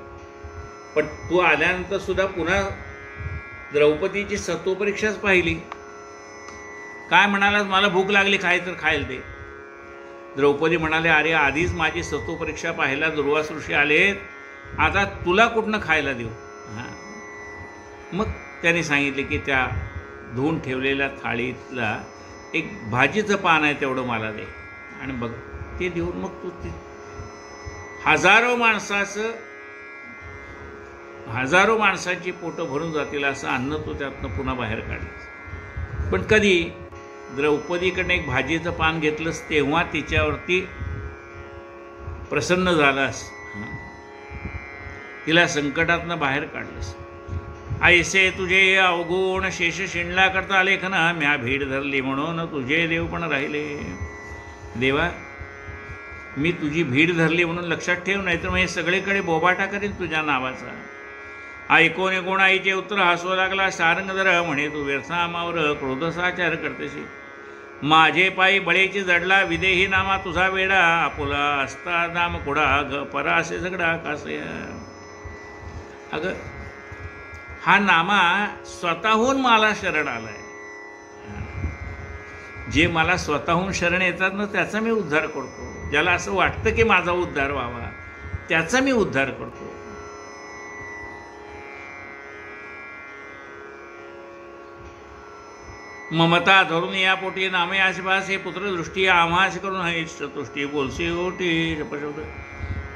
पण तू आल्यानंतर सुद्धा पुन्हा द्रौपदीची सत्वपरीक्षाच पाहिली. काय म्हणालास? मला भूक लागली, काय तर खायला दे. द्रौपदी म्हणाले अरे आधीच माझी सत्वपरीक्षा पाहायला दुर्वास ऋषी आलेत, आता तुला कुठनं खायला देऊ? हां. मग त्याने सांगितले की त्या धुवून ठेवलेल्या थाळीतला एक भाजीचं पान आहे तेवढं मला दे. आणि बघ ते देऊन मग तू ते हजारो माणसाची पोटं भरून जातील असं अन्न तू त्यातनं पुन्हा बाहेर काढलंस. पण कधी द्रौपदीकडनं एक भाजीचं पान घेतलंस तेव्हा तिच्यावरती प्रसन्न झालास, तिला संकटातनं बाहेर काढलंस. ऐसे तुझे अवगुण शेष शिणला करता लेखन, म्या भीड धरली म्हणून तुझे देव पण राहिले. देवा मी तुझी भीड धरली म्हणून लक्षात ठेव, नाही तर मग हे सगळीकडे बोबाटा करीन तुझ्या नावाचा. ऐकोने कोण आईचे उत्तर हसू लागला सारंगधर, म्हणे तू व्यर्थामावर क्रोधसाचार करतेसी. माझे पायी बळेची जडला विदेही नामा तुझा वेडा, आपुला असता नाम कुडा परा असे झगडा कासया. अगं हा नामा स्वतःहून मला शरण आलाय. जे मला स्वतःहून शरण येतात ना त्याचा मी उद्धार करतो. ज्याला असं वाटतं की माझा उद्धार व्हावा त्याचा मी उद्धार करतो. ममता धरून या पोटी नामे आसपास हे पुत्रदृष्टी आम्हास करून हे चतुष्टी बोलशी ओटी.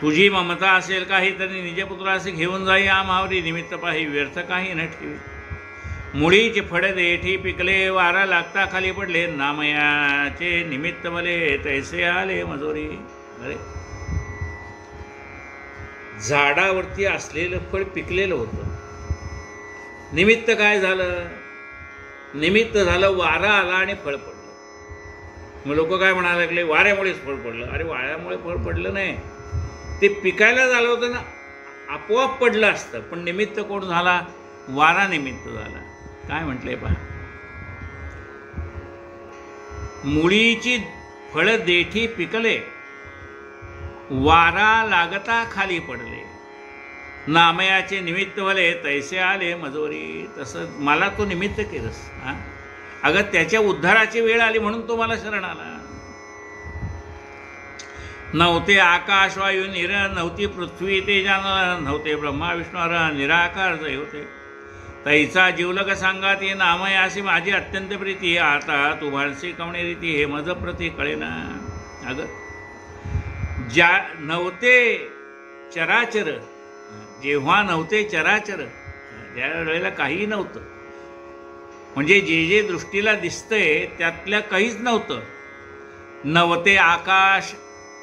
तुझी ममता असेल काही तरी निजपुत्रासे घेऊन जाई आम्हावरी निमित्त पाही व्यर्थ काही न ठेवी. मुळीचे फड देठी पिकले वारा लागता खाली पडले नामयाचे निमित्त मले तैसे आले मजोरी. अरे झाडावरती असलेलं फळ पिकलेलं होतं. निमित्त काय झालं? निमित्त झालं वारा आला आणि फळ पडलं. मग लोक काय म्हणायला लागले वाऱ्यामुळेच फळ पडलं. अरे वाऱ्यामुळे फळ पडलं नाही, ते पिकायला झालं होतं ना, आपोआप पडलं असतं. पण निमित्त कोण झाला? वारा निमित्त झाला. काय म्हटलंय पहा, मुळीची फळ देठी पिकले वारा लागता खाली पडले नामयाचे निमित्त भले तैसे आले मजोरी. तसं मला तो निमित्त केलंस. हां अगं त्याच्या उद्धाराची वेळ आली म्हणून तो मला शरण आला. नव्हते आकाश वायू निर, नव्हती पृथ्वी तेजान, नव्हते ब्रह्मा विष्णू निराकार जय होते. तैचा जीवलग सांगा ती नामयासी माझी अत्यंत प्रीती. आता तू भाळसी कवणे रीती हे मज प्रती कळेना. अगं ज्या नव्हते चराचर, जेव्हा नव्हते चराचर, ज्या वेळेला काहीही नव्हतं, म्हणजे जे जे दृष्टीला दिसतंय त्यातल्या काहीच नव्हतं. नव्हते आकाश,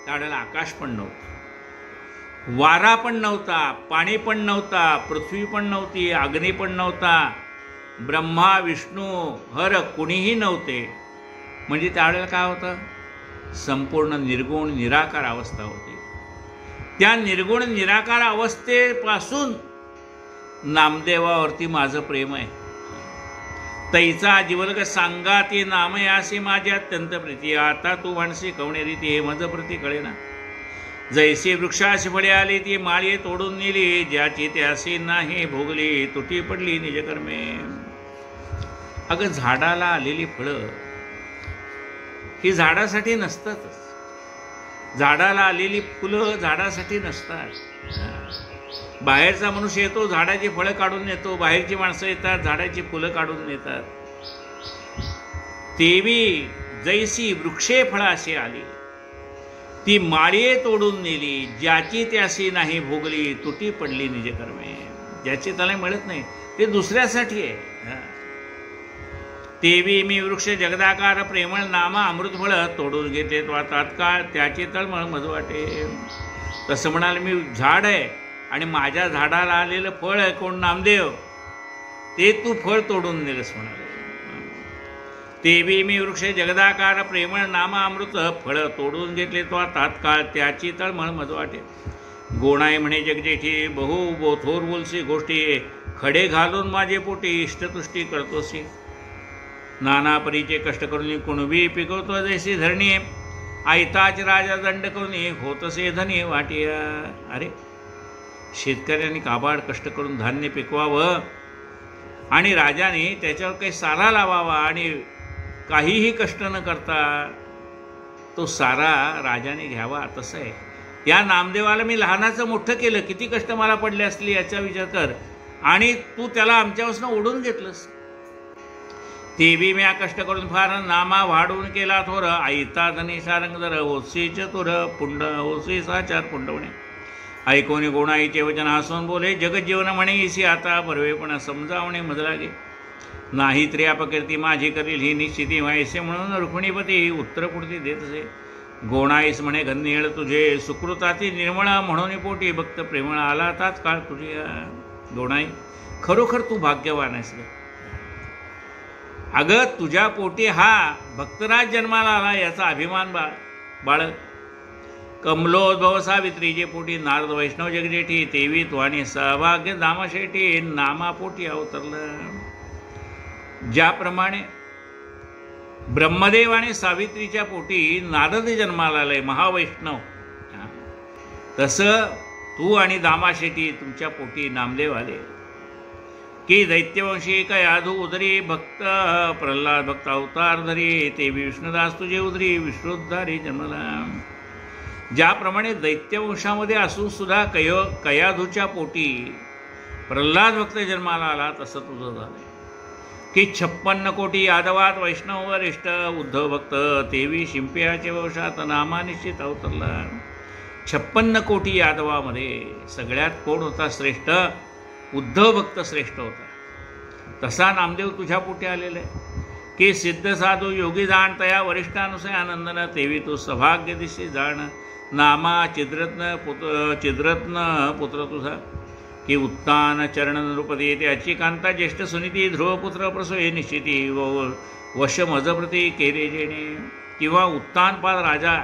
त्यावेळेला आकाश पण नव्हतं, वारा पण नव्हता, पाणी पण नव्हता, पृथ्वी पण नव्हती, अग्नी पण नव्हता, ब्रह्मा विष्णू हर कुणीही नव्हते. म्हणजे त्यावेळेला काय होतं? संपूर्ण निर्गुण निराकार अवस्था होती. त्या निर्गुण निराकार अवस्थेपासून नामदेवावरती माझं प्रेम आहे. तैचा जीवलग सांगा ती नामयासी माझी अत्यंत प्रीती. आता तू म्हणसी कवणे रीती हे मज प्रती कळेना. जैसे वृक्षाशी फळे आली ती माळी तोडून नेली, ज्याची त्यासी नाही भोगली तुटी पडली निजकर्मे. अगं झाडाला आलेली फळं ही झाडासाठी नसतातच. झाडाला आलेली फुलं झाडासाठी नसतात. बाहेरचा मनुष्य येतो झाडाची फळं काढून नेतो, बाहेरची माणसं येतात झाडाची फुलं काढून नेतात. तेवी जैसी वृक्षे फळाशी आली ती माळी तोडून नेली, ज्याची त्याशी नाही भोगली तुटी पडली निजकर्मे. ज्याची त्याला मिळत नाही ते दुसऱ्यासाठी आहे. तेवी मी वृक्ष जगदाकार प्रेमळ नामा अमृतफळ तोडून घेते तो तात्काळ त्याची तळमळ मज वाटे. तसं म्हणाल मी झाड आहे आणि माझ्या झाडाला आलेलं फळ आहे कोण नामदेव, ते तू फळ तोडून नेलंस म्हणाले. तेवी मी वृक्ष जगदाकार प्रेमळ नामा अमृत, फळ तोडून घेतले तो तात्काळ त्याची तळमळ मज वाटे. गोणाई म्हणे जगजेठी बहु थोर बोलसी गोष्टी, खडे घालून माझे पोटी इष्टतुष्टी करतोसी. नाना परीचे कष्ट करून कुणबी पिकवतो जैसी धरणी, आयताच राजा दंड करून होतसे धनी वाटिया. अरे शेतकऱ्यांनी काबाड कष्ट करून धान्य पिकवावं आणि राजाने त्याच्यावर काही सारा लावावा आणि काहीही कष्ट न करता तो सारा राजाने घ्यावा, तसं आहे. या नामदेवाला मी लहानाचं मोठं केलं, किती कष्ट मला पडले असले याचा विचार कर, आणि तू त्याला आमच्यापासून ओढून घेतलंस. ते बी म्या कष्ट करून फार नामा वाढवून केला थोर, आईता धनी सारंग जर ओसी चतुर पुंड ओसी साचार पुंडवणे. ऐकोनी गोणाईचे वचन हसून बोले, जगज्जीवन म्हणे इसी आता बरवेपणा समजावणे मज लागे. नाही तरी अपकीर्ती माझी करील ही निश्चिती व्हायसे, म्हणून रुक्मिणीपती उत्तर पुढती देत असे. गोणाईस म्हणे गंधेळ तुझे सुकृताती निर्मळ, म्हणून पोटी भक्त प्रेमळ आला तात्काळ तुझी. गोणाई खरोखर तू भाग्यवान आहेस ग. अगं तुझ्या पोटी हा भक्तराज जन्माला आला याचा अभिमान बाळग. कमलोद्भव सावित्रीचे पोटी नारद वैष्णव जगजेठी, तेवी तो आणि सहभाग्य दामाशेठी नामा पोटी अवतरलं. ज्याप्रमाणे ब्रह्मदेव आणि सावित्रीच्या पोटी नारद जन्माला आलंय महावैष्णव, तसं तू आणि दामाशेठी तुमच्या पोटी नामदेव आले. की दैत्यवंशी कयाधू उदरी भक्त प्रल्हाद भक्त अवतार धरी, ते विष्णुदास तुझे उदरी विष्णुद्धारी जन्मला. ज्याप्रमाणे दैत्यवंशामध्ये असून सुद्धा कयाधूच्या पोटी प्रल्हाद भक्त जन्माला आला, तसं तुझं झालंय. की 56 कोटी यादवात वैष्णव वरिष्ठ, उद्धव भक्त तेवी शिंप्याचे वंशात नामा निश्चित अवतरला. 56 कोटी यादवामध्ये सगळ्यात कोण होता श्रेष्ठ? उद्धव भक्त श्रेष्ठ होता. तसा नामदेव तुझ्या पोटी आलेला आहे. की सिद्ध साधू योगी जाण तया वरिष्ठानुसय आनंदन, तेवी तू सभाग्य दिशी जाण. नामा चिद्रत्न पुत्र तुझा. की उत्तान चरण नृपती त्याची कांता ज्येष्ठ सुनीती, ध्रुवपुत्र प्रसोय निश्चिती वश मजप्रती केले जेणे. किंवा उत्तानपाद राजा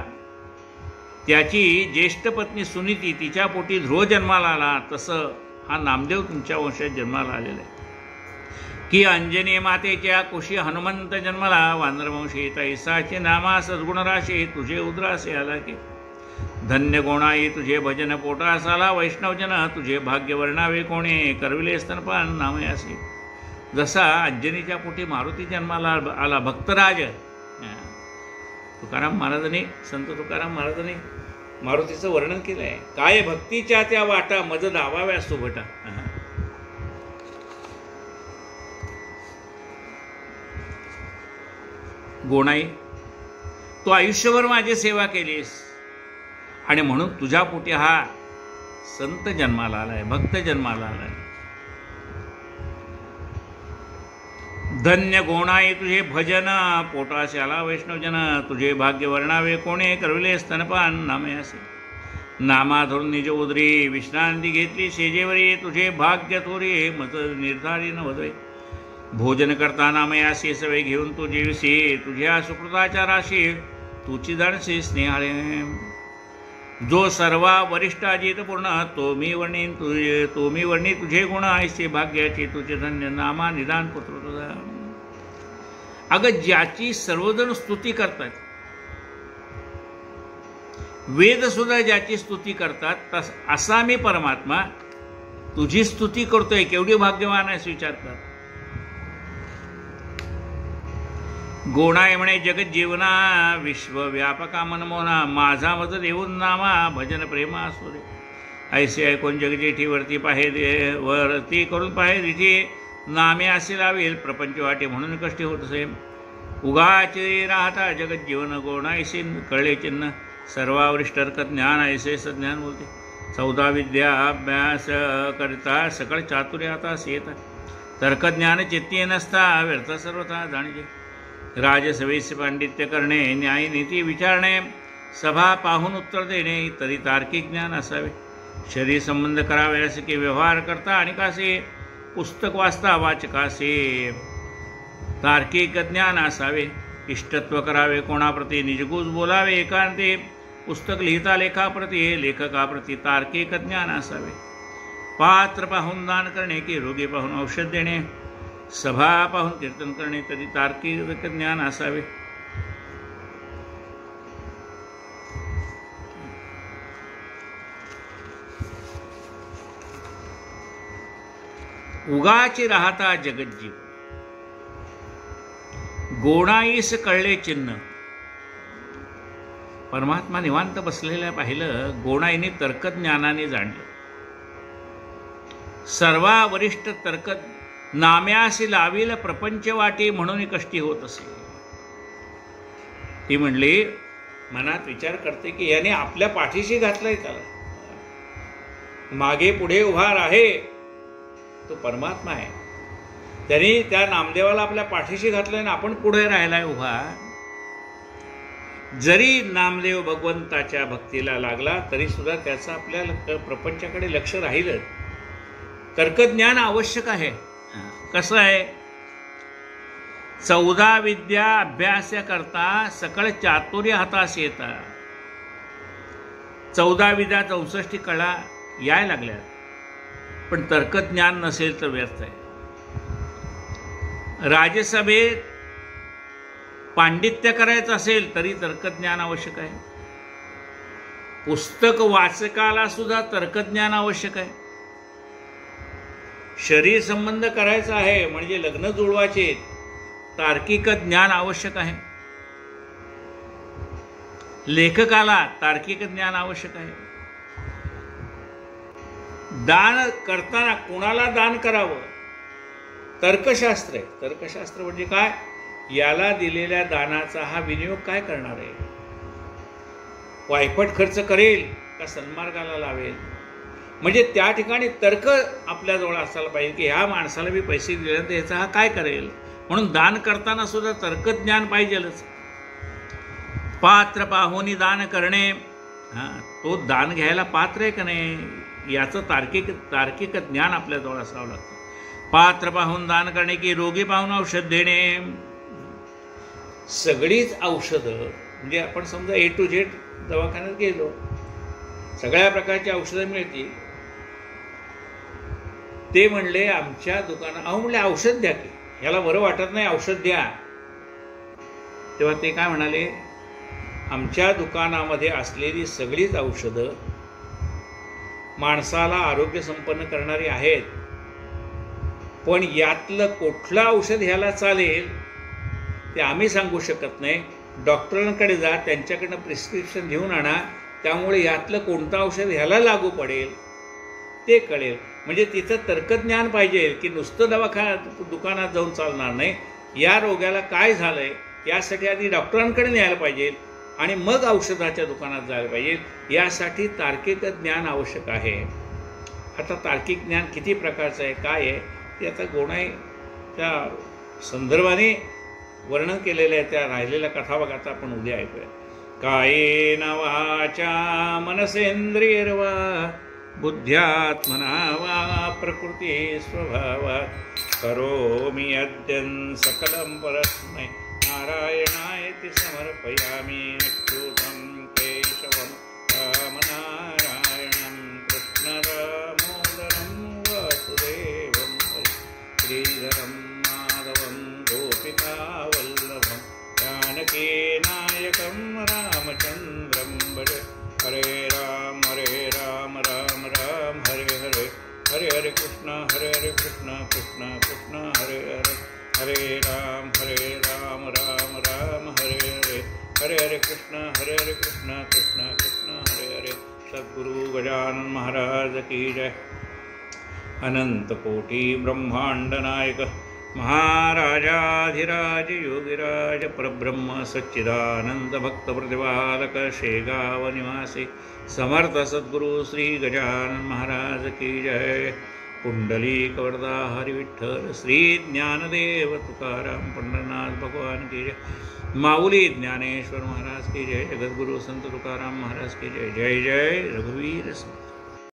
त्याची ज्येष्ठ पत्नी सुनीती, तिच्या पोटी ध्रुव जन्माला आला, तसं हा नामदेव तुमच्या वंशात जन्माला आलेला आहे. की अंजनी मातेच्या कुशी हनुमंत जन्माला, वानरवंशी तैसाचे नामा सद्गुणराशी, तुझे उद्रासे आला. की धन्य गोणाई तुझे भजन पोटास आला, वैष्णवजन तुझे भाग्य वर्णावे कोणे, करविले स्तनपान नामयासी. जसा अंजनीच्या पोटी मारुती जन्माला आला भक्तराज, तुकाराम महाराजांनी संत तुकाराम महाराजांनी मारुतीचं वर्णन केलं आहे. काय भक्तीच्या त्या वाटा मज धावाव्या सुभटा. गोणाई तू आयुष्यभर माझी सेवा केलीस आणि म्हणून तुझ्या पोटी हा संत जन्माला आलाय, भक्त जन्माला आलाय. धन्य गोणाई तुझे भजन पोटास आला वैष्णवजन, तुझे भाग्य वर्णावे कोणे, करविले स्तनपान नामयासे. नामा धरून निज उदरी विश्रांती घेतली शेजेवरी, तुझे भाग्य थोरी मत निर्धारी न वदवे. भोजन करता नामयासी सवय घेऊन तू जीवसी, तुझ्या सुकृताच्या राशी तुची जाणसी स्नेहाळे. जो सर्वा वरिष्ठ अजित पूर्ण, तो मी वर्णी तुझे गुण ऐसे भाग्याची, तुझे धन्य नामा निदान पुत्र तुझा. अगं ज्याची सर्वजण स्तुती करतात, वेद सुद्धा ज्याची स्तुती करतात, असा मी परमात्मा तुझी स्तुती करतोय. केवढी भाग्यवान आहेस विचार कर. गोणाई म्हणे जगत जीवना विश्वव्यापका मनमोहना, माझा मज देऊन नामा भजन प्रेमा असू दे. ऐसे ऐकून जगजेठी वरती करून पाहे दिठी, नामे असे लावेल प्रपंच वाटे म्हणून कष्टी होत असे. उगाचे राहता जगत जीवन गोणाईसे कळले चिन्ह, सर्वावरिष्ठ ज्ञान ऐसे सज्ञान बोलते. 14 विद्या अभ्यास करता सकळ चातुर्य आता येता, तर्कज्ञान चित्ती नसता व्यर्थ सर्वथा जाणजे. राजसभेस पांडित्य करणे, न्याय नीती विचारणे, सभा पाहून उत्तर देणे, तरी तार्किक ज्ञान असावे. शरीर संबंध करावयास की व्यवहार करता अनेकासे, पुस्तक वाचता वाचकासे, तार्किक ज्ञान असावे, इष्टत्व करावे कोणाप्रती, निजगूज बोलावे एकांते, पुस्तक लिहिता लेखाप्रती, लेखकाप्रती तार्किक ज्ञान असावे, पात्र पाहून दान करणे की रोगी पाहून औषध देणे, सभा पाहून कीर्तन करणे तरी तार्किक ज्ञान असावे. उगाची राहता जगज्जीव, गोणाईस कळले चिन्ह. परमात्मा निवांत बसलेल्या पाहिलं, गोणाईने तर्कज्ञानाने जाणलं. सर्वा वरिष्ठ तर्क नाम्यासी लावील प्रपंच वाटी म्हणून कष्टी होत असे. ती म्हणली, मनात विचार करते की याने आपल्या पाठीशी घातलंय, त्याला मागे पुढे उभा आहे तो परमात्मा आहे. त्यांनी त्या नामदेवाला आपल्या पाठीशी घातलंय ना आपण पुढे राहिलाय उभा. जरी नामदेव भगवंताच्या भक्तीला लागला तरी सुद्धा त्याचं आपल्या प्रपंचाकडे लक्ष राहिलं. तर्कज्ञान आवश्यक आहे. कसं आहे, 14 विद्या अभ्यास करता सकळ चातुर्य हातास येता. 14 विद्या 64 कळा याय लागल्या, पण तर्कज्ञान नसेल तर व्यर्थ आहे. राज्यसभेत पांडित्य करायचं असेल तरी तर्कज्ञान आवश्यक आहे. पुस्तक वाचकाला सुद्धा तर्कज्ञान आवश्यक आहे. शरीर संबंध करायचा आहे म्हणजे लग्न जुळवायचे, तार्किक ज्ञान आवश्यक आहे. लेखकाला तार्किक ज्ञान आवश्यक आहे. दान करताना कोणाला दान करावं, तर्कशास्त्र आहे. तर्कशास्त्र म्हणजे काय, याला दिलेल्या दानाचा हा विनियोग काय करणार आहे, वायफट खर्च करेल का सन्मार्गाला लावेल. म्हणजे त्या ठिकाणी तर्क आपल्याजवळ असायला पाहिजे की ह्या माणसाला मी पैसे दिले तर ह्याचा हा काय करेल. म्हणून दान करताना सुद्धा तर्कज्ञान पाहिजेलच. पात्र पाहुनी दान करणे, तो दान घ्यायला पात्र आहे का नाही याचं तार्किक ज्ञान आपल्याजवळ असावं लागतं. पात्र पाहून दान करणे की रोगी पाहून औषध देणे. सगळीच औषधं म्हणजे आपण समजा A to Z दवाखान्यात गेलो, सगळ्या प्रकारची औषधं मिळतील. ते म्हणले आमच्या दुकानात, म्हणले औषध द्या की, ह्याला बरं वाटत नाही औषध द्या. तेव्हा ते काय म्हणाले, आमच्या दुकानामध्ये असलेली सगळीच औषधं माणसाला आरोग्य संपन्न करणारी आहेत, पण यातलं कुठलं औषध ह्याला चालेल ते आम्ही सांगू शकत नाही. डॉक्टरांकडे जा, त्यांच्याकडनं प्रिस्क्रिप्शन घेऊन आणा, त्यामुळे यातलं कोणतं औषध ह्याला लागू पडेल ते कळेल. म्हणजे तिथं तर्कज्ञान पाहिजे की नुसतं दुकानात जाऊन चालणार नाही. या रोग्याला काय झालंय यासाठी आधी डॉक्टरांकडे न्यायला पाहिजे आणि मग औषधाच्या दुकानात जायला पाहिजे. यासाठी तार्किक ज्ञान आवश्यक आहे. आता तार्किक ज्ञान किती प्रकारचं आहे, काय आहे ते आता गोणाई त्या संदर्भाने वर्णन केलेलं आहे. त्या राहिलेल्या कथा बघा आता आपण उद्या ऐकूया. कायेन वाचा मनसेंद्रियर्वा बुद्ध्यात्मना वा प्रकृती स्वभावात् करोमि यद्यं सकलं परस्मै नारायणायति समर्पयामि. अच्युतं केशवं रामनारायणं कृष्ण दामोदरं वासुदेवं श्रीधरं माधवं गोपिकावल्लभं जानकीनायकं रामचन्द्रं भज. हरे राम राम राम हरे हरे, हरे हरे कृष्ण कृष्ण कृष्ण हरे हरे, हरे राम राम राम हरे हरे, हरे हरे कृष्ण कृष्ण कृष्ण हरे हरे. सद्गुरु गजानन महाराज की जय. अनंत कोटि ब्रह्मांड नायक महाराजाधिराज योगिराज परब्रह्म सच्चिदानंद भक्त प्रतिपालक शेगाव निवासी समर्थ सद्गुरु श्री गजानन महाराज की जय. पुंडलीक वरदा हरि विठ्ठल श्री ज्ञानदेव तुकाराम पंढरनाथ भगवान की जय. माऊली ज्ञानेश्वर महाराज की जय. जगद्गुरु संत तुकाराम महाराज की जय. जय जय रघुवीर समर्थ.